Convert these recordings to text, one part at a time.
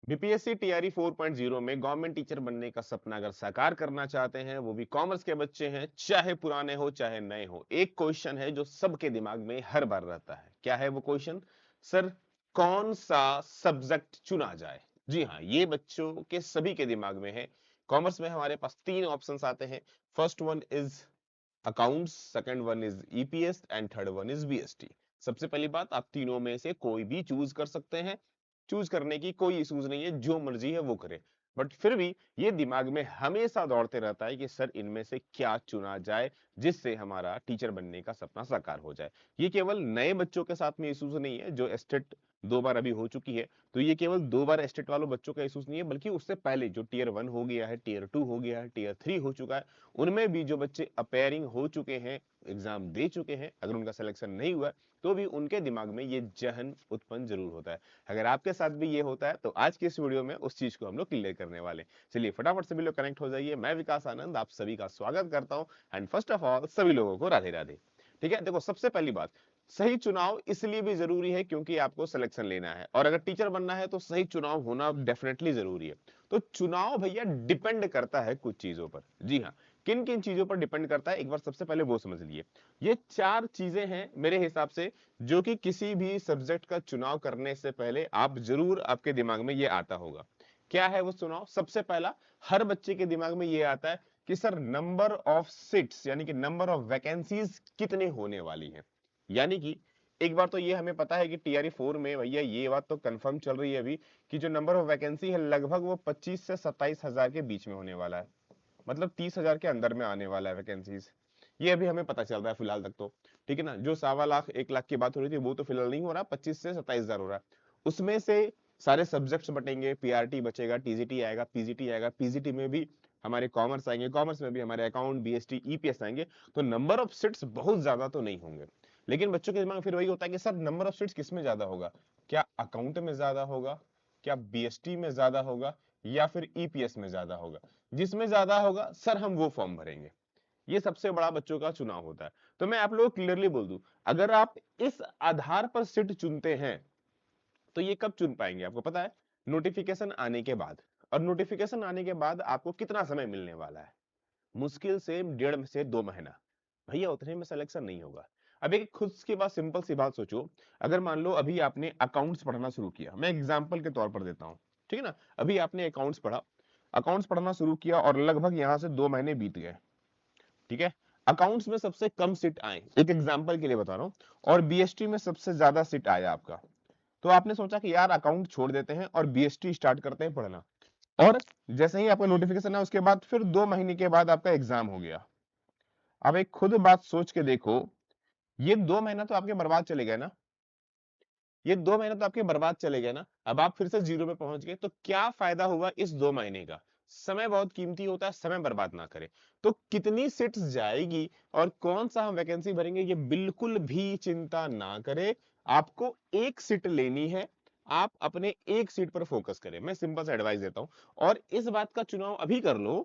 BPSC TRE 4.0 में government teacher बनने का सपना अगर साकार करना चाहते हैं, वो भी कॉमर्स के बच्चे हैं, चाहे पुराने हो चाहे नए हो, एक क्वेश्चन है जो सबके दिमाग में हर बार रहता है। क्या है वो क्वेश्चन? सर, कौन सा सब्जेक्ट चुना जाए? जी हाँ, ये बच्चों के सभी के दिमाग में है। कॉमर्स में हमारे पास तीन ऑप्शंस आते हैं। First one is accounts, second one is EPS and third one is BST. सबसे पहली बात, आप तीनों में से कोई भी चूज कर सकते हैं। चूज करने की कोई इश्यूज नहीं है, जो मर्जी है वो करे। बट फिर भी ये दिमाग में हमेशा दौड़ते रहता है कि सर इनमें से क्या चुना जाए जिससे हमारा टीचर बनने का सपना साकार हो जाए। ये केवल नए बच्चों के साथ में इश्यूज नहीं है जो स्टेट 2 बार अभी हो चुकी है, तो ये केवल 2 बार स्टेट वालों बच्चों का इश्यूज नहीं है, बल्कि उससे पहले जो टीयर 1 हो गया है, टीयर 2 हो गया है, टीयर 3 हो चुका है, उनमें भी जो बच्चे अपेयरिंग हो चुके हैं, एग्जाम दे चुके हैं, अगर उनका सिलेक्शन नहीं हुआ तो भी उनके दिमाग में ये जहन उत्पन्न जरूर होता है। अगर आपके साथ भी ये होता है तो आज की इस वीडियो में उस चीज को हम लोग क्लियर करने वाले हैं। चलिए फटाफट सभी लोग कनेक्ट हो जाइए। मैं विकास आनंद आप सभी का स्वागत करता हूं। एंड फर्स्ट ऑफ ऑल सभी लोगों को राधे राधे। ठीक है, देखो सबसे पहली बात, सही चुनाव इसलिए भी जरूरी है क्योंकि आपको सिलेक्शन लेना है, और अगर टीचर बनना है तो सही चुनाव होना डेफिनेटली जरूरी है। तो चुनाव भैया डिपेंड करता है कुछ चीजों पर। जी हाँ, किन किन चीजों पर डिपेंड करता है एक बार सबसे पहले वो समझ लीजिए। ये चार चीजें हैं मेरे हिसाब से जो कि किसी भी सब्जेक्ट का चुनाव करने से पहले आप जरूर, आपके दिमाग में ये आता होगा। क्या है वो चुनाव? सबसे पहला, हर बच्चे के दिमाग में ये आता है कि सर नंबर ऑफ सीट्स यानी कि नंबर ऑफ वैकेंसीज कितने होने वाली हैं। यानी कि एक बार तो ये हमें पता है कि टीआरई 4 में भैया ये बात तो कंफर्म चल रही है अभी कि जो नंबर ऑफ वैकेंसी है लगभग वो 25 से 27 हजार के बीच में होने वाला है। मतलब 30 हजार के अंदर में आने वाला है वैकेंसीज। ये अभी हमें पता चल रहा है फिलहाल तक तो। ठीक है ना, जो 1.25 लाख 1 लाख की बात हो रही थी वो तो फिलहाल नहीं हो रहा, 25 से 27 हजार हो रहा है। उसमें से सारे सब्जेक्ट्स बटेंगे, पीआरटी बचेगा, टीजीटी आएगा, पीजीटी आएगा, पीजीटी में भी हमारे कॉमर्स आएंगे, कॉमर्स में भी हमारे अकाउंट, बीएसटी, ईपीएस आएंगे। तो नंबर ऑफ सीट्स बहुत ज्यादा तो नहीं होंगे, लेकिन बच्चों के दिमाग में फिर वही होता है कि सर नंबर ऑफ सीट्स किस में ज्यादा होगा? क्या अकाउंट में ज्यादा होगा, क्या बीएसटी में ज्यादा होगा, या फिर ईपीएस में ज्यादा होगा? जिसमें ज्यादा होगा सर हम वो फॉर्म भरेंगे। ये सबसे बड़ा बच्चों का चुनाव होता है। तो मैं आप लोगों को क्लियरली बोल दूं, अगर आप इस आधार पर सीट चुनते हैं तो ये कब चुन पाएंगे आपको पता है? नोटिफिकेशन आने के बाद। और नोटिफिकेशन आने के बाद आपको कितना समय मिलने वाला है? मुश्किल से 1.5 से 2 महीना। भैया उतने में सिलेक्शन नहीं होगा। अब एक खुद की बात, सिंपल सी बात सोचो। अगर मान लो अभी आपने अकाउंट्स पढ़ना शुरू किया, मैं एग्जांपल के तौर पर देता हूं, ठीक है ना। अभी आपने अकाउंट्स पढ़ा, अकाउंट्स पढ़ना शुरू किया और लगभग यहां से 2 महीने बीत गए। ठीक है, अकाउंट्स में सबसे कम सीट आए, एक एग्जांपल के लिए बता रहा हूं, और बीएसटी में सबसे ज्यादा सीट आया आपका। तो आपने सोचा कि यार अकाउंट छोड़ देते हैं और बीएसटी स्टार्ट करते हैं पढ़ना। और जैसे ही आपका नोटिफिकेशन है उसके बाद फिर 2 महीने के बाद आपका एग्जाम हो गया। अब एक खुद बात सोच के देखो, ये 2 महीना तो आपके बर्बाद चले गए ना। ये 2 महीने तो आपके बर्बाद चले गए ना। अब आप फिर से जीरो पे पहुंच गए, तो क्या फायदा हुआ इस 2 महीने का? समय बहुत कीमती होता है, समय बर्बाद ना करें। तो कितनी सीट्स जाएगी और कौन सा हम वैकेंसी भरेंगे, ये बिल्कुल भी चिंता ना करें। आपको एक सीट लेनी है, आप अपने एक सीट पर फोकस करें। मैं सिंपल सा एडवाइस देता हूं, और इस बात का चुनाव अभी कर लो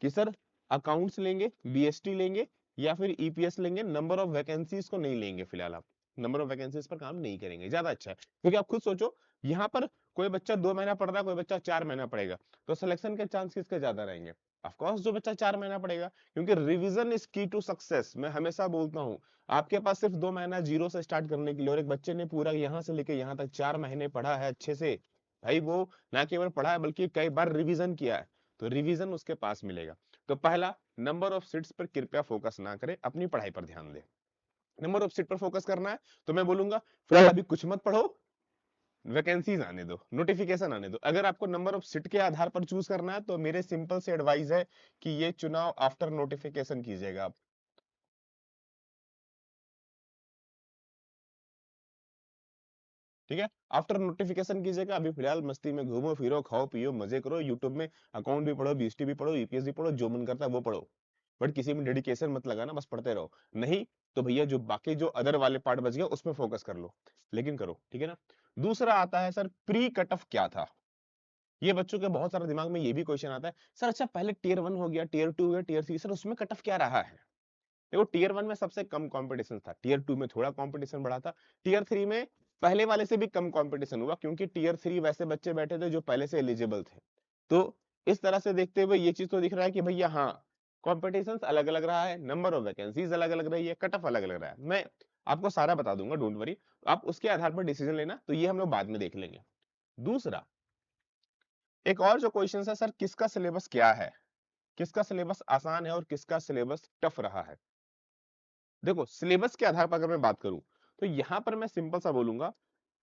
कि सर अकाउंट्स लेंगे, बीएसटी लेंगे, या फिर ईपीएस लेंगे। नंबर ऑफ वैकेंसीज को नहीं लेंगे फिलहाल आप, नंबर ऑफ वैकेंसीज पर काम नहीं करेंगे, ज्यादा अच्छा है। क्योंकि आप खुद सोचो, यहाँ पर कोई बच्चा 2 महीना पढ़ रहा है, कोई बच्चा 4 महीना पढ़ेगा, तो सिलेक्शन के चांस किसके ज्यादा रहेंगे? ऑफकोर्स जो बच्चा 4 महीना पढ़ेगा, क्योंकि रिवीजन इज की टू सक्सेस। मैं हमेशा बोलता हूँ, आपके पास सिर्फ 2 महीना जीरो से स्टार्ट करने के लिए, और एक बच्चे ने पूरा यहाँ से लेके यहाँ तक 4 महीने पढ़ा है अच्छे से, भाई वो ना केवल पढ़ा है बल्कि कई बार रिवीजन किया है, तो रिवीजन उसके पास मिलेगा। तो पहला, नंबर ऑफ सीट्स पर कृपया फोकस ना करें, अपनी पढ़ाई पर ध्यान दें। नंबर ऑफ सीट पर फोकस करना है तो मैं बोलूंगा फिलहाल अभी कुछ मत पढ़ो, वैकेंसीज आने दो, नोटिफिकेशन आने दो। अगर आपको नंबर ऑफ सीट के आधार पर चूज करना है तो मेरे सिंपल से एडवाइस है कि ये चुनाव आफ्टर नोटिफिकेशन कीजिएगा आप। ठीक है, आफ्टर नोटिफिकेशन कीजिएगा। अभी फिलहाल मस्ती में घूमो फिरो, खाओ पियो, मजे करो, यूट्यूब में अकाउंट भी पढ़ो, बीएसटी भी पढ़ो, ईपीएस भी पढ़ो, जो मन करता है वो पढ़ो। बट किसी में डेडिकेशन मत लगाना, बस पढ़ते रहो। नहीं तो भैया जो बाकी जो अदर वाले पार्ट बच गया उसमें फोकस कर लो, लेकिन करो। ठीक है ना। दूसरा आता है सर, प्री कट ऑफ क्या था। ये बच्चों के बहुत सारे दिमाग में ये भी क्वेश्चन आता है, सर अच्छा पहले टीयर 1 हो गया, टीयर 2 हो गया, टीयर 3, सर उसमें कट ऑफ क्या रहा है? देखो टीयर 1 में सबसे कम कंपटीशन था, टीयर 2 में थोड़ा कंपटीशन बढ़ा था, टीयर 3 में पहले वाले से भी कम कंपटीशन हुआ क्योंकि टीयर 3 वैसे बच्चे बैठे थे जो पहले से एलिजिबल थे। तो इस तरह से देखते हुए ये चीज तो दिख रहा है कि भैया हाँ, कॉम्पिटिशन अलग अलग रहा है, नंबर ऑफ वैकेंसीज अलग अलग रही है, कट ऑफ अलग अलग रहा है। मैं आपको सारा बता दूंगा, डोंट वरी। आप उसके आधार पर डिसीजन लेना, तो ये हम लोग बाद में देख लेंगे। दूसरा, एक और जो क्वेश्चन है, सर किसका सिलेबस क्या है, किसका सिलेबस आसान है और किसका सिलेबस टफ रहा है। देखो, सिलेबस के आधार पर अगर मैं बात करूं तो यहां पर मैं सिंपल सा बोलूंगा,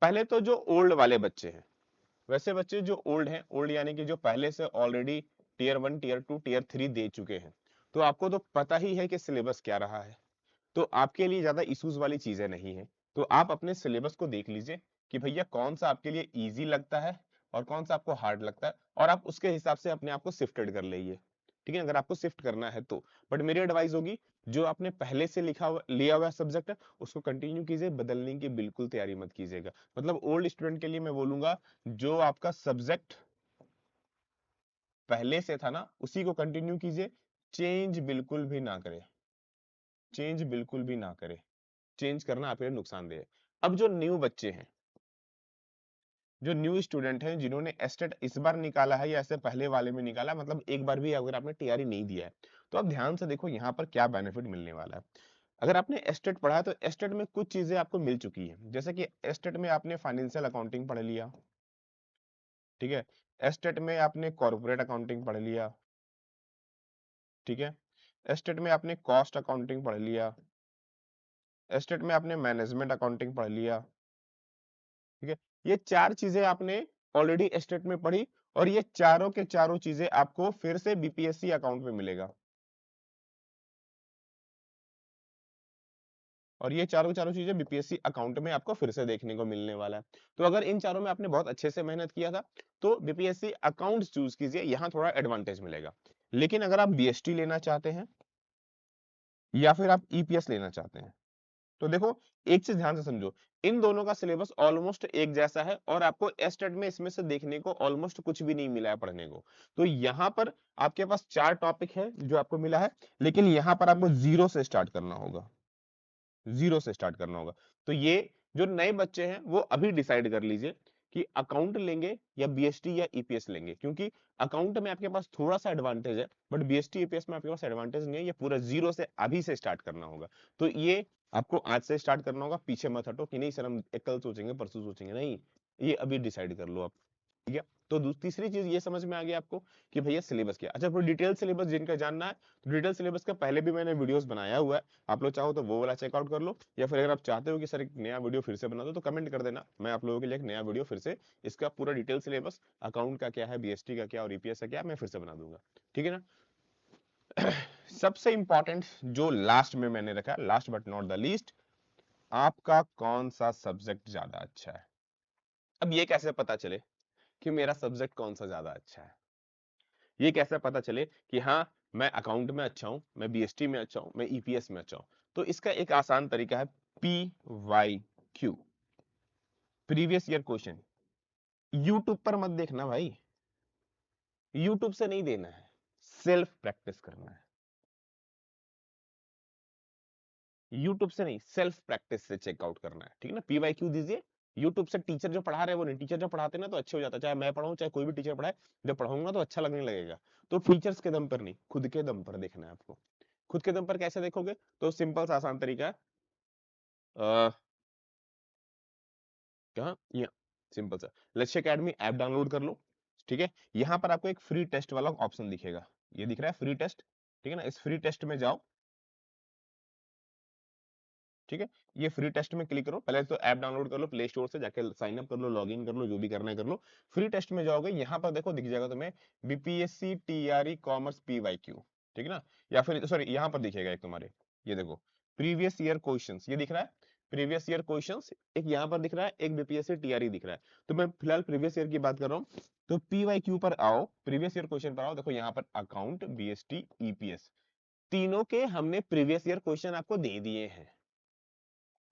पहले तो जो ओल्ड वाले बच्चे हैं, वैसे बच्चे जो ओल्ड हैं, ओल्ड यानी कि जो पहले से ऑलरेडी टीयर 1 टीयर 2 टीयर 3 दे चुके हैं, तो आपको तो पता ही है कि सिलेबस क्या रहा है, तो आपके लिए ज्यादा इश्यूज वाली चीजें नहीं है। तो आप अपने सिलेबस को देख लीजिए कि भैया कौन सा आपके लिए इजी लगता है और कौन सा आपको हार्ड लगता है, और आप उसके हिसाब से अपने आप को शिफ्टेड कर लीजिए। ठीक है, अगर आपको शिफ्ट करना है तो। बट मेरी एडवाइस होगी, जो आपने पहले से लिखा हुआ लिया हुआ सब्जेक्ट है उसको कंटिन्यू कीजिए, बदलने की बिल्कुल तैयारी मत कीजिएगा। मतलब ओल्ड स्टूडेंट के लिए मैं बोलूंगा, जो आपका सब्जेक्ट पहले से था ना उसी को कंटिन्यू कीजिए, चेंज बिल्कुल भी ना करें, चेंज बिल्कुल भी ना करें। चेंज करना आपके लिए नुकसानदेह है। अब जो न्यू बच्चे हैं, जो न्यू स्टूडेंट हैं जिन्होंने एस्टेट इस बार निकाला है या ऐसे पहले वाले में निकाला, मतलब एक बार भी अगर आपने टीआरई नहीं दिया है, तो आप ध्यान से देखो यहाँ पर क्या बेनिफिट मिलने वाला है। अगर आपने एस्टेट पढ़ा है तो एस्टेट में कुछ चीजें आपको मिल चुकी है, जैसे कि एस्टेट में आपने फाइनेंशियल अकाउंटिंग पढ़ लिया, ठीक है, एस्टेट में आपने कॉर्पोरेट अकाउंटिंग पढ़ लिया, ठीक है, एस्टेट में आपने कॉस्ट अकाउंटिंग पढ़ लिया, एस्टेट में आपने मैनेजमेंट अकाउंटिंग पढ़ लिया, ठीक है। ये चार चीजें आपने ऑलरेडी एस्टेट में पढ़ी, और ये चारों के चारों चीजें आपको फिर से बीपीएससी अकाउंट में मिलेगा, और ये चारों चारों चीजें बीपीएससी अकाउंट में आपको फिर से देखने को मिलने वाला है। तो अगर इन चारों में आपने बहुत अच्छे से मेहनत किया था तो बीपीएससी अकाउंट चूज कीजिए, यहाँ थोड़ा एडवांटेज मिलेगा। लेकिन अगर आप बीएसटी लेना चाहते हैं या फिर आप ईपीएस लेना चाहते हैं, तो देखो, एक चीज ध्यान से समझो, इन दोनों का सिलेबस ऑलमोस्ट एक जैसा है, और आपको एस्टेट में इसमें से देखने को ऑलमोस्ट कुछ भी नहीं मिला है पढ़ने को। तो यहाँ पर आपके पास चार टॉपिक है जो आपको मिला है, लेकिन यहाँ पर आपको जीरो से स्टार्ट करना होगा, जीरो से स्टार्ट करना होगा। तो ये जो नए बच्चे हैं वो अभी डिसाइड कर लीजिए कि अकाउंट लेंगे या बीएसटी या ईपीएस लेंगे, क्योंकि अकाउंट में आपके पास थोड़ा सा एडवांटेज है, बट बीएसटी ईपीएस में आपके पास एडवांटेज नहीं है। ये पूरा जीरो से अभी से स्टार्ट करना होगा। तो ये आपको आज से स्टार्ट करना होगा, पीछे मत हटो कि नहीं सर हम कल सोचेंगे परसों सोचेंगे, नहीं, ये अभी डिसाइड कर लो आप। ठीक है, तो तीसरी चीज ये समझ में आ गई आपको कि भैया सिलेबस क्या। अच्छा, फिर डिटेल सिलेबस जिनका जानना है, तो डिटेल सिलेबस का पहले भी मैंने वीडियोस बनाया हुआ है, आप लोग चाहो तो वो वाला चेकआउट कर लो, या फिर अगर आप चाहते हो कि सर एक नया वीडियो फिर से बना दो तो कमेंट कर देना, मैं आप लोगों के लिए एक नया वीडियो फिर से इसका पूरा डिटेल सिलेबस, अकाउंट का क्या है, बीएसटी का क्या और ईपीएस का क्या, मैं फिर से बना दूंगा। ठीक है ना। सबसे इंपॉर्टेंट जो लास्ट में मैंने रखा, last but not the least, आपका कौन सा सब्जेक्ट ज्यादा अच्छा है। अब ये कैसे पता चले कि मेरा सब्जेक्ट कौन सा ज्यादा अच्छा है, ये कैसे पता चले कि हाँ मैं अकाउंट में अच्छा हूं, मैं बीएसटी में अच्छा हूं, मैं ईपीएस में अच्छा हूं। तो इसका एक आसान तरीका है, PYQ, previous year question. YouTube पर मत देखना भाई, यूट्यूब से नहीं देना है, सेल्फ प्रैक्टिस करना है। यूट्यूब से नहीं, सेल्फ प्रैक्टिस से चेकआउट करना है। ठीक है ना, PYQ दीजिए। यूट्यूब से टीचर जो पढ़ा रहे हैं वो नहीं, टीचर जो पढ़ाते हैं ना तो अच्छे हो जाता है, चाहे मैं पढ़ाऊं चाहे कोई भी टीचर पढ़ाए, जब पढ़ाऊंगा तो अच्छा लगने लगेगा। तो टीचर्स के दम पर नहीं, खुद के दम पर देखना है आपको। खुद के दम पर कैसे देखोगे, तो सिंपल सा आसान तरीका है, कहाँ, यहाँ सिंपल सा, लक्ष्य एकेडमी ऐप डाउनलोड कर लो। ठीक है, यहाँ पर आपको एक फ्री टेस्ट वाला ऑप्शन दिखेगा, ये दिख रहा है फ्री टेस्ट। ठीक है ना, इस फ्री टेस्ट में जाओ। ठीक है, ये फ्री टेस्ट में क्लिक करो, पहले तो ऐप डाउनलोड कर लो प्ले स्टोर से जाके, साइन अप कर लो, लॉगिन कर लो, जो भी करना है कर लो। फ्री टेस्ट में जाओगे, यहाँ पर देखो दिख जाएगा तुम्हें बीपीएससी टीआरई कॉमर्स PYQ। ठीक है ना, या फिर सॉरी यहाँ पर दिखेगा एक तुम्हारे, ये देखो प्रीवियस ईयर क्वेश्चंस, ये दिख रहा है प्रीवियस ईयर क्वेश्चंस, एक यहाँ पर दिख रहा है, एक बीपीएससी टीआरई दिख रहा है। तो मैं फिलहाल प्रीवियस ईयर की बात कर रहा हूँ, तो PYQ पर आओ, प्रीवियस ईयर क्वेश्चन पर आओ, देखो यहाँ पर अकाउंट, बीएसटी, ईपीएस, तीनों के हमने प्रीवियस ईयर क्वेश्चन आपको दे दिए हैं।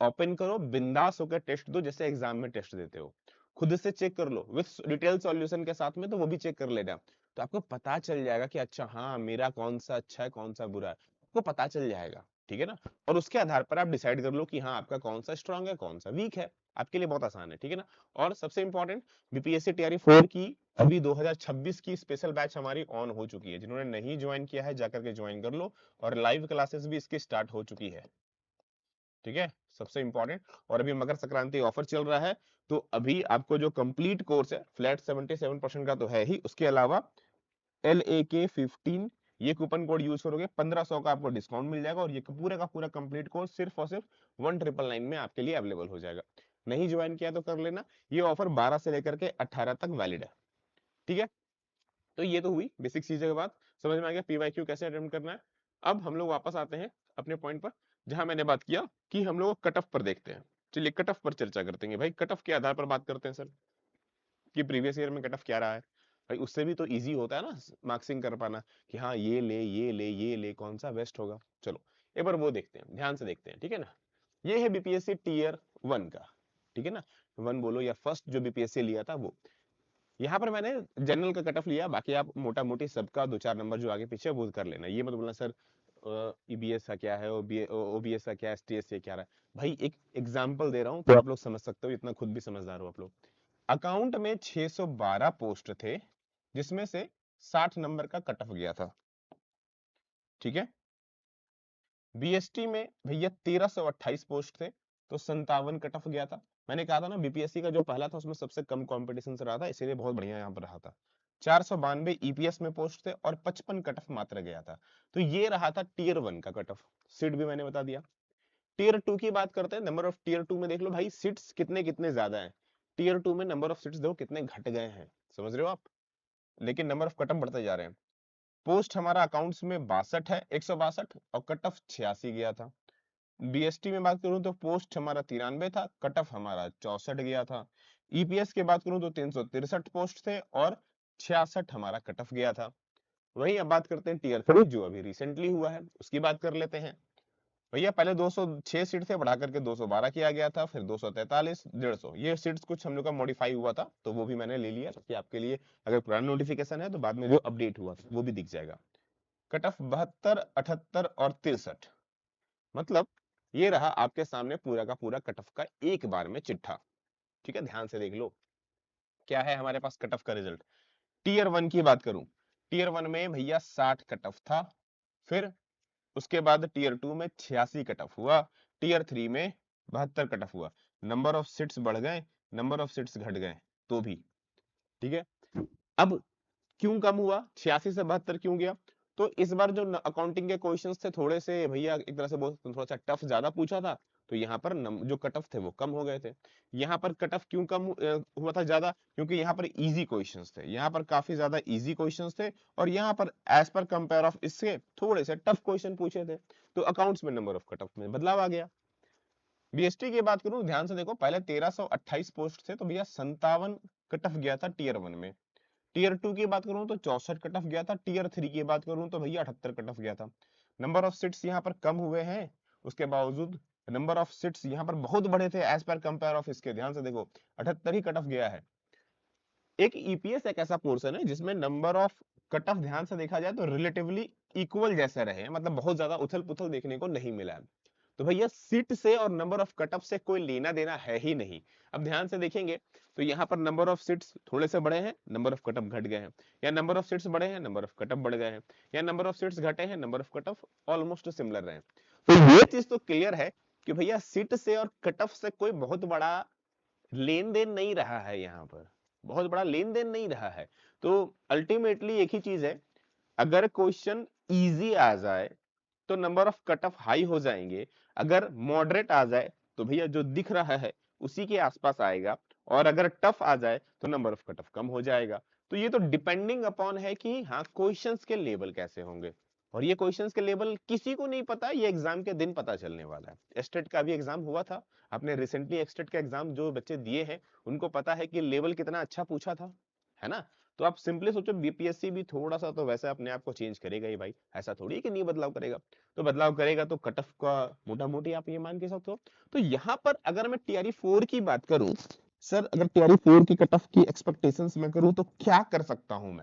ओपन करो, बिंदास होकर टेस्ट दो, जैसे एग्जाम में टेस्ट देते हो। खुद से चेक कर लो विथ डिटेल सॉल्यूशन के साथ में, तो वो भी चेक कर लेना, तो आपको पता चल जाएगा कि अच्छा हाँ मेरा कौन सा अच्छा है कौन सा बुरा है, आपको पता चल जाएगा। ठीक है ना। और उसके आधार पर आप डिसाइड कर लो कि हाँ आपका कौन सा स्ट्रांग है कौन सा वीक है, आपके लिए बहुत आसान है, ठीक है ना। और सबसे इंपॉर्टेंट, बीपीएससी टीआरई 4 की अभी 2026 की स्पेशल बैच हमारी ऑन हो चुकी है, जिन्होंने नहीं ज्वाइन किया है जाकर के ज्वाइन कर लो, और लाइव क्लासेस भी इसकी स्टार्ट हो चुकी है, ठीक है, सबसे इंपॉर्टेंट। और अभी मकर संक्रांति ऑफर चल रहा है, तो अभी आपको जो कंप्लीट कोर्स है फ्लैट 77% का तो है ही, उसके अलावा LAK15 ये कूपन कोड यूज करोगे 1500 का आपको डिस्काउंट मिल जाएगा, और ये पूरा का पूरा कंप्लीट कोर्स सिर्फ और सिर्फ 1999 में आपके लिए अवेलेबल हो जाएगा। नहीं ज्वाइन किया तो कर लेना, ये ऑफर 12 से लेकर के 18 तक वैलिड है, ठीक है। तो ये तो हुई बेसिक चीजें के बाद, समझ में आ गया पीवाईक्यू कैसे अटेम्प्ट करना है। अब हम लोग वापस आते हैं अपने पॉइंट पर, जहां मैंने बात किया कि हम लोग कट ऑफ पर देखते हैं। चलिए कट ऑफ पर चर्चा करते हैं, भाई कट ऑफ के आधार पर बात करते हैं सर, कि प्रीवियस ईयर में कट ऑफ क्या रहा है। भाई उससे भी तो इजी होता है ना मार्क्सिंग कर पाना, कि हाँ ये ले ये ले ये ले, कौन सा बेस्ट होगा। चलो एक बार वो देखते हैं, ध्यान से देखते हैं, ठीक है ना। ये है बीपीएससी टीयर 1 का, ठीक है ना, 1 बोलो या फर्स्ट जो बीपीएससी लिया था वो। यहाँ पर मैंने जनरल का कट ऑफ लिया, बाकी आप मोटा मोटी सबका 2-4 नंबर जो आगे पीछे वो कर लेना, ये मत बोलना सर ईबीएस का क्या है, ओबीएस का क्या है, एसटीएस से क्या रहा है। भाई एक एग्जांपल दे रहा हूँ तो आप लोग समझ सकते हो, इतना खुद भी समझदार हो आप लोग। अकाउंट में 612 पोस्ट थे, जिसमें से 60 नंबर का कट ऑफ गया था, ठीक है। बीएसटी में भैया 1328 पोस्ट थे, तो 57 कट ऑफ गया था। मैंने कहा था ना बीपीएससी का जो पहला था उसमें सबसे कम कंपटीशन से रहा था, इसीलिए बहुत बढ़िया यहाँ पर रहा था। 492 ईपीएस में पोस्ट थे और 55 कट ऑफ मात्र गया था। तो ये रहा था टीयर 1 का कट ऑफ। सीट भी मैंने बता दिया। टीयर 2 की बात करते हैं, नंबर ऑफ टीयर 2 में देख लो भाई सीट्स कितने कितने ज्यादा है। टीयर 2 में नंबर ऑफ सीट्स देखो कितने घट गए हैं, समझ रहे हो आप, लेकिन नंबर ऑफ कट ऑफ बढ़ते जा रहे हैं। पोस्ट हमारा अकाउंट्स में 62 है, 162, और कट ऑफ 86 गया था। बीएसटी में बात करूं तो पोस्ट हमारा 93 था, कट ऑफ हमारा 64 गया था। ईपीएस की बात करूं तो 363 पोस्ट थे और 66 हमारा कट ऑफ गया था। वही अब बात करते हैं टीयर 3 जो अभी रिसेंटली हुआ है, उसकी बात कर लेते हैं। भैया पहले 206 सीट थे, बढ़ा करके 212 किया गया था, फिर 243, 150, ये सीट्स कुछ हम लोग का मॉडिफाई हुआ था, तो वो भी मैंने ले लिया कि आपके लिए अगर पुराना नोटिफिकेशन है तो बाद में जो अपडेट हुआ था वो भी दिख जाएगा। कट ऑफ 72, 78 और 63, मतलब ये रहा आपके सामने पूरा का पूरा कट ऑफ का एक बार में चिट्ठा, ठीक है। ध्यान से देख लो क्या है हमारे पास कट ऑफ का रिजल्ट। टीयर 1 की बात करूं, टीयर 1 में भैया 60 कट ऑफ था, फिर उसके बाद टीयर 2 में 86 कट ऑफ हुआ, टीयर 3 में 72 कट ऑफ हुआ। नंबर ऑफ सीट्स बढ़ गए, नंबर ऑफ सीट्स घट गए, तो भी ठीक है। अब क्यों कम हुआ, 86 से 72 क्यों गया, तो इस बार जो अकाउंटिंग के क्वेश्चंस थे थोड़े से भैया एक तरह से थोड़ा सा टफ ज्यादा पूछा था, तो यहाँ पर जो कट ऑफ थे वो कम हो गए थे। यहाँ पर कट ऑफ क्यों कम हुआ था ज्यादा, क्योंकि यहाँ पर इजी क्वेश्चंस थे, यहाँ पर काफी ज्यादा इजी क्वेश्चंस थे, और यहाँ पर एज पर कंपेयर ऑफ इससे थोड़े से टफ क्वेश्चन पूछे थे, तो अकाउंट्स में नंबर ऑफ कट ऑफ में बदलाव आ गया। बीएसटी की बात करूं, ध्यान से देखो, पहले 1328 पोस्ट थे, तो भैया 57 कट ऑफ गया था टीयर 1 में। टीयर 2 की बात करूं तो 64 कट ऑफ गया था, टीयर 3 की बात करूं तो भैया 78 कट ऑफ गया था। नंबर ऑफ सीट्स यहाँ पर कम हुए हैं, उसके बावजूद नंबर ऑफ सीट्स यहाँ पर बहुत बड़े थे एज पर कंपेयर ऑफ इसके, ध्यान से देखो 78 ही कट ऑफ गया है। एक ईपीएस एक ऐसा पोर्शन है जिसमें नंबर ऑफ कट ऑफ ध्यान से देखा जाए तो रिलेटिवली इक्वल जैसे रहे, मतलब बहुत ज्यादा उथल पुथल देखने को नहीं मिला है। तो भैया सीट से और नंबर ऑफ कट ऑफ से कोई लेना देना है ही नहीं। अब ध्यान से देखेंगे तो यहाँ पर नंबर ऑफ सीट्स थोड़े से बड़े हैं, नंबर ऑफ कट ऑफ घट गए हैं, या नंबर ऑफ सीट्स बड़े हैं, नंबर ऑफ कट ऑफ बढ़ गए हैं, या नंबर ऑफ सीट्स घटे हैं, number of cut off almost similar रहे। तो ये चीज तो क्लियर है कि भैया सीट से और कट ऑफ से कोई बहुत बड़ा लेन देन नहीं रहा है, यहाँ पर बहुत बड़ा लेन देन नहीं रहा है। तो अल्टीमेटली एक ही चीज है, अगर क्वेश्चन इजी आ जाए तो number of cut off high हो जाएंगे, अगर मॉडरेट आ जाए तो भैया जो दिख रहा है उसी के आसपास आएगा, और अगर टफ आ जाए तो नंबर ऑफ कट ऑफ कम हो जाएगा। तो ये तो डिपेंडिंग अपॉन है कि हाँ क्वेश्चंस के लेवल कैसे होंगे, और ये क्वेश्चंस के लेवल किसी को नहीं पता, ये एग्जाम के दिन पता चलने वाला है। स्टेट का भी एग्जाम हुआ था, आपने रिसेंटली स्टेट का एग्जाम जो बच्चे दिए हैं उनको पता है कि लेवल कितना अच्छा पूछा था, है ना। तो आप सिंपली सोचो बीपीएससी भी थोड़ा सा तो वैसे अपने आप को चेंज करेगा ही भाई, ऐसा थोड़ी है कि नहीं बदलाव करेगा। तो बदलाव करेगा तो कट ऑफ का मोटा मोटी आप ये मान के सकते हो। तो यहाँ पर अगर मैं टीआरई 4 की बात करूं, सर अगर टीआरई 4 की कट ऑफ की एक्सपेक्टेशंस मैं करूं तो क्या कर सकता हूं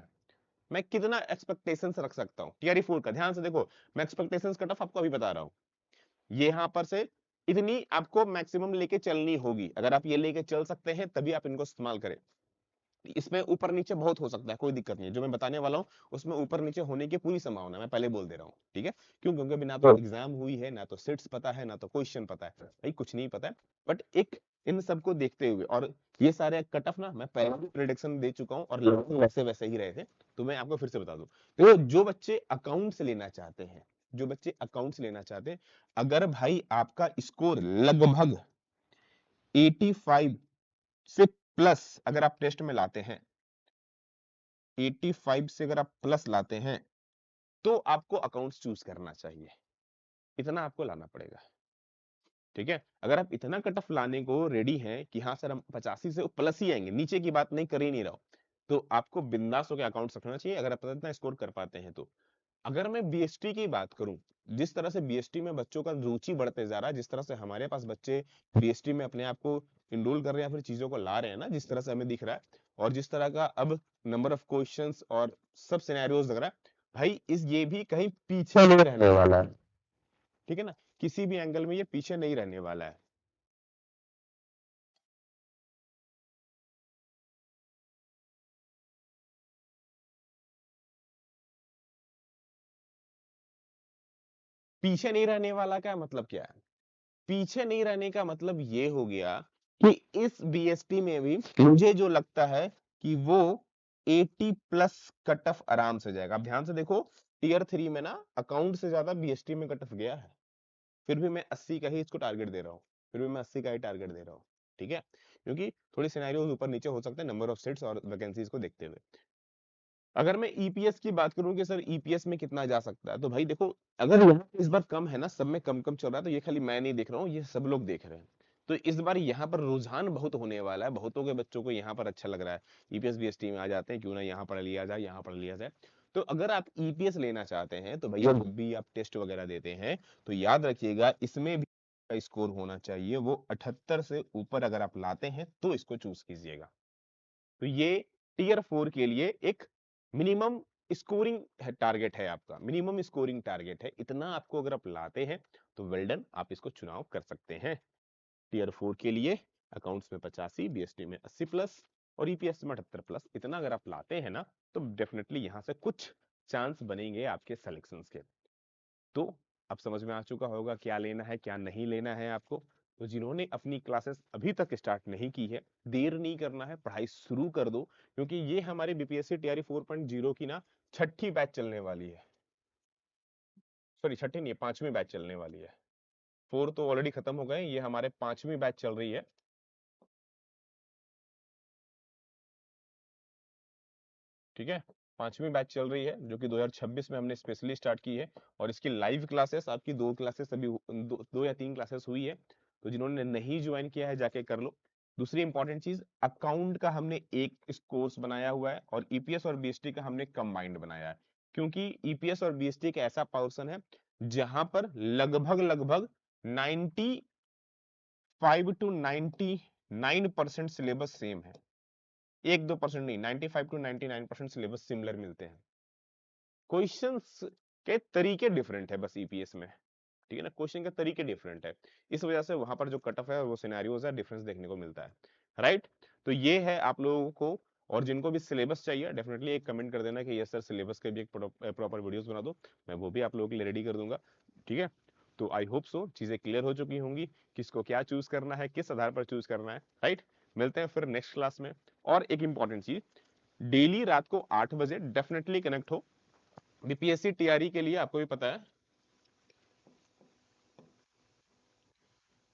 मैं कितना एक्सपेक्टेशंस रख सकता हूं टीआरई 4 का। ध्यान से देखो, मैं एक्सपेक्टेशंस कट ऑफ आपको अभी बता रहा हूं। ये यहां पर से इतनी आपको मैक्सिमम लेके चलनी होगी। अगर आप ये लेके चल सकते हैं तभी आप इनको इस्तेमाल करें। इसमें ऊपर नीचे बहुत हो सकता है, कोई दिक्कत नहीं है। जो मैं बताने वाला हूँ उसमें ऊपर नीचे होने की पूरी संभावना है, मैं पहले बोल दे रहा हूँ, ठीक है। क्यों? क्योंकि अभी ना तो एग्जाम हुई है, ना तो सेट्स पता है, ना तो क्वेश्चन पता है, भाई कुछ नहीं पता है। बट एक इन सबको देखते हुए, और ये सारे कट ऑफ ना मैं पहले भी प्रेडिक्शन दे चुका हूँ और लगभग वैसे वैसे ही रहे थे, तो मैं आपको फिर से बता दूं। तो जो बच्चे अकाउंट्स लेना चाहते हैं, जो बच्चे अकाउंट्स लेना चाहते हैं, अगर भाई आपका स्कोर लगभग 85 से प्लस अगर आप टेस्ट में लाते हैं, 85 से अगर आप प्लस लाते हैं, तो आपको अकाउंट्स चूज करना चाहिए। इतना आपको लाना पड़ेगा, ठीक है। अगर आप इतना कट ऑफ लाने को रेडी हैं कि हाँ सर हम 85 से प्लस ही आएंगे, नीचे की बात नहीं कर ही नहीं रहा हूं, तो आपको बिंदास होकर अकाउंट्स रखना चाहिए, अगर आप इतना स्कोर कर पाते हैं तो। अगर मैं बीएसटी की बात करूं, जिस तरह से बीएसटी में बच्चों का रुचि बढ़ते जा रहा है, जिस तरह से हमारे पास बच्चे बीएसटी में अपने आप को इनरोल कर रहे हैं या फिर चीजों को ला रहे हैं ना, जिस तरह से हमें दिख रहा है, और जिस तरह का अब नंबर ऑफ क्वेश्चंस और सब सिनेरियोज लग रहा है, भाई इस ये भी कहीं पीछे नहीं रहने वाला है, ठीक है ना। किसी भी एंगल में ये पीछे नहीं रहने वाला है। पीछे नहीं रहने वाला का मतलब क्या है? पीछे नहीं रहने का मतलब ये हो गया कि इस बीएसटी में भी मुझे जो लगता है कि वो 80 प्लस कट ऑफ आराम से जाएगा। अब ध्यान से देखो, टीयर 3 में ना अकाउंट से ज्यादा बीएसटी में कट ऑफ गया है, फिर भी मैं 80 का ही इसको टारगेट दे रहा हूँ, फिर भी मैं 80 का ही टारगेट दे रहा हूँ, ठीक है। क्योंकि थोड़ी सिनेरियोज ऊपर नीचे हो सकते हैं नंबर ऑफ सीट्स और वैकेंसीज को देखते हुए। अगर मैं ईपीएस की बात करूं कि सर ईपीएस में कितना जा सकता है, तो भाई देखो, अगर यहाँ पे इस बार कम है ना, सब में कम कम चल रहा है, तो ये खाली मैं नहीं देख रहा हूँ, ये सब लोग देख रहे हैं। तो इस बार यहाँ पर रुझान बहुत होने वाला है, बहुतों के बच्चों को यहाँ पर अच्छा लग रहा है, ईपीएस बीएसटी में आ जाते हैं, क्यों ना यहाँ पढ़ लिया जाए, यहाँ पढ़ लिया जाए। तो अगर आप ईपीएस लेना चाहते हैं तो भैया जब भी आप टेस्ट वगैरह देते हैं तो याद रखिएगा इसमें भी स्कोर होना चाहिए वो 78 से ऊपर, अगर आप लाते हैं तो इसको चूज कीजिएगा। तो ये टीयर 4 के लिए एक मिनिमम स्कोरिंग टारगेट है, आपका मिनिमम स्कोरिंग टारगेट है, इतना आपको अगर आप लाते हैं तो वेल डन, आप इसको चुनाव कर सकते हैं। टीयर 4 के लिए अकाउंट्स में 85, बीएसटी में 80 प्लस और ईपीएस में 78 प्लस, इतना अगर आप लाते हैं ना, तो डेफिनेटली यहां से कुछ चांस बनेंगे आपके सिलेक्शन के। तो अब समझ में आ चुका होगा क्या लेना है क्या नहीं लेना है आपको। तो जिन्होंने अपनी क्लासेस अभी तक स्टार्ट नहीं की है, देर नहीं करना है, पढ़ाई शुरू कर दो, क्योंकि ये हमारे बीपीएससी टीआरई 4.0 की ना छठी बैच चलने वाली है। सॉरी, छठी नहीं है, पांचवी बैच चलने वाली है। 4 तो ऑलरेडी खत्म हो गए, ये हमारे पांचवी बैच चल रही है, ठीक है। पांचवी बैच चल रही है जो कि 2026 में हमने स्पेशली स्टार्ट की है, और इसकी लाइव क्लासेस आपकी दो क्लासेस अभी दो या तीन क्लासेस हुई है। तो जिन्होंने नहीं ज्वाइन किया है जाके कर लो। दूसरी इंपॉर्टेंट चीज, अकाउंट का हमने एक कोर्स बनाया हुआ है और ईपीएस और बीएसटी का हमने कंबाइंड बनाया है, क्योंकि ईपीएस और बीएसटी एक ऐसा पोर्शन है जहां पर लगभग लगभग 95 टू 99% सिलेबस सेम है। 1-2% नहीं, 95 टू 99% सिलेबस सिमिलर मिलते हैं। क्वेश्चंस के तरीके डिफरेंट है बस ईपीएस में, ठीक है ना, क्वेश्चन के तरीके डिफरेंट है, इस वजह से वहां पर जो कट ऑफ है वो सिनेरियोज है, डिफरेंस देखने को मिलता है, राइट। तो ये है आप लोगों को। और जिनको भी सिलेबस चाहिए डेफिनेटली एक कमेंट कर देना कि यस सर सिलेबस के भी एक प्रॉपर वीडियोस बना दो, मैं वो भी आप लोगों के लिए रेडी कर दूंगा, ठीक है। तो आई होप सो चीजें क्लियर हो चुकी होंगी, किसको क्या चूज करना है, किस आधार पर चूज करना है, राइट। मिलते हैं फिर नेक्स्ट क्लास में। और एक इंपॉर्टेंट चीज, डेली रात को 8 बजे डेफिनेटली कनेक्ट हो। बीपीएससी टीआरई के लिए आपको भी पता है,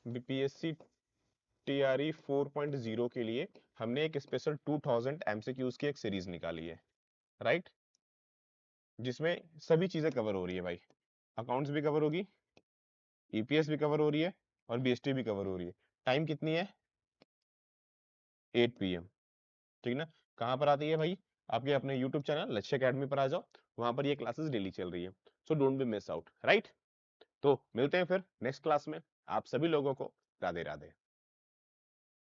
बीपीएससी टीआरई 4.0 के लिए हमने एक स्पेशल 2000 एमसीक्यूज की एक सीरीज निकाली है, राइट, जिसमें सभी चीजें कवर हो रही है भाई। अकाउंट्स भी कवर होगी, ईपीएस भी कवर हो रही है और बीएसटी भी कवर हो रही है। टाइम कितनी है? 8 पीएम, ठीक ना। कहाँ पर आती है भाई? आपके अपने यूट्यूब चैनल लक्ष्य अकेडमी पर आ जाओ, वहां पर ये क्लासेस डेली चल रही है, so don't be miss out, right. तो मिलते हैं फिर नेक्स्ट क्लास में। आप सभी लोगों को राधे राधे।